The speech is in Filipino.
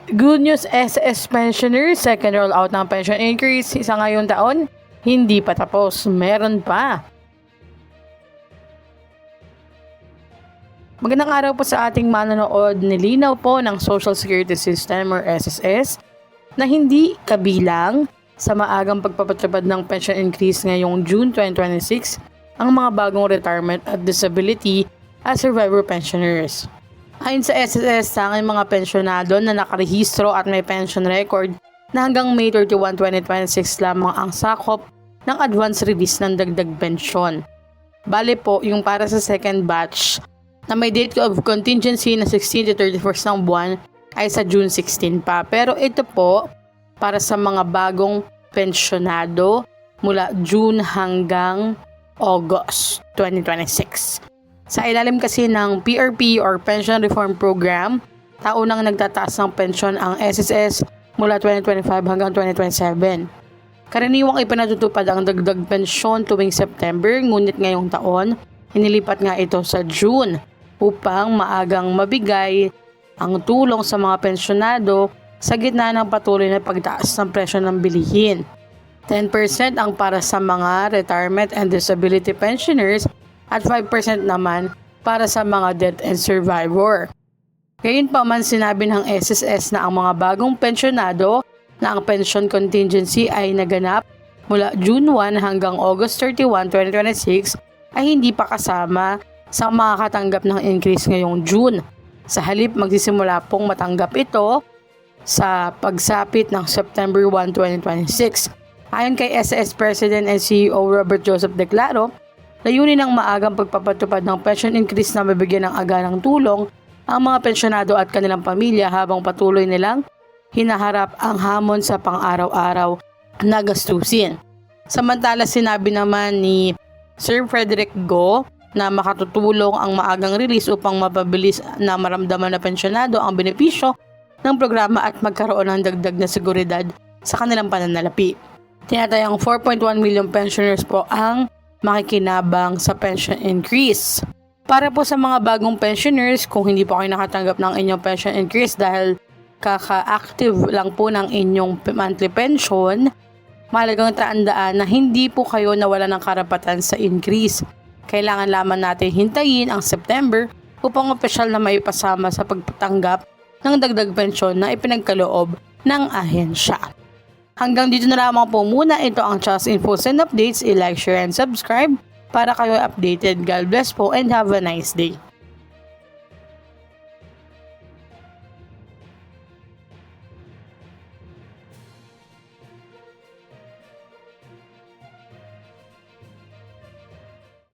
Good news SS pensioners, second rollout ng pension increase sa ngayong taon, hindi pa tapos, meron pa. Magandang araw po sa ating manonood. Nilinaw po ng Social Security System or SSS na hindi kabilang sa maagang pagpapatupad ng pension increase ngayong June 2026 ang mga bagong retirement at disability as survivor pensioners. Ayon sa SSS, sa aking mga pensyonado na nakarehistro at may pension record na hanggang May 31, 2026 lamang ang sakop ng advance release ng dagdag pensyon. Bale po, yung para sa second batch na may date of contingency na 16 to 31st ng buwan ay sa June 16 pa. Pero ito po para sa mga bagong pensyonado mula June hanggang August 2026. Sa ilalim kasi ng PRP or Pension Reform Program, taunang nagtataas ng pensyon ang SSS mula 2025 hanggang 2027. Karaniwang ipinatutupad ang dagdag pensyon tuwing September, ngunit ngayong taon, inilipat nga ito sa June upang maagang mabigay ang tulong sa mga pensyonado sa gitna ng patuloy na pagtaas ng presyo ng bilihin. 10% ang para sa mga retirement and disability pensioners at 5% naman para sa mga death and survivor. Gayunpaman, sinabi ng SSS na ang mga bagong pensyonado na ang pension contingency ay naganap mula June 1 hanggang August 31, 2026 ay hindi pa kasama sa makakatanggap ng increase ngayong June. Sa halip, magsisimula pong matanggap ito sa pagsapit ng September 1, 2026. Ayon kay SSS President and CEO Robert Joseph Declaro, layunin ng maagang pagpapatupad ng pension increase na mabigyan ng agarang tulong ang mga pensyonado at kanilang pamilya habang patuloy nilang hinaharap ang hamon sa pang-araw-araw na gastusin. Samantala, sinabi naman ni Sir Frederick Go na makatutulong ang maagang release upang mapabilis na maramdaman na pensyonado ang benepisyo ng programa at magkaroon ng dagdag na seguridad sa kanilang pananalapi. Tinatayang 4.1 million pensioners po ang makikinabang sa pension increase. Para po sa mga bagong pensioners, kung hindi po kayo nakatanggap ng inyong pension increase dahil kaka-active lang po ng inyong monthly pension, mahalagang tandaan na hindi po kayo nawala ng karapatan sa increase. Kailangan lamang natin hintayin ang September upang opisyal na may pasama sa pagpatanggap ng dagdag pensyon na ipinagkaloob ng ahensya. Hanggang dito na lamang po muna. Ito ang Just Infos and Updates. I-like, share, and subscribe para kayo updated. God bless po and have a nice day.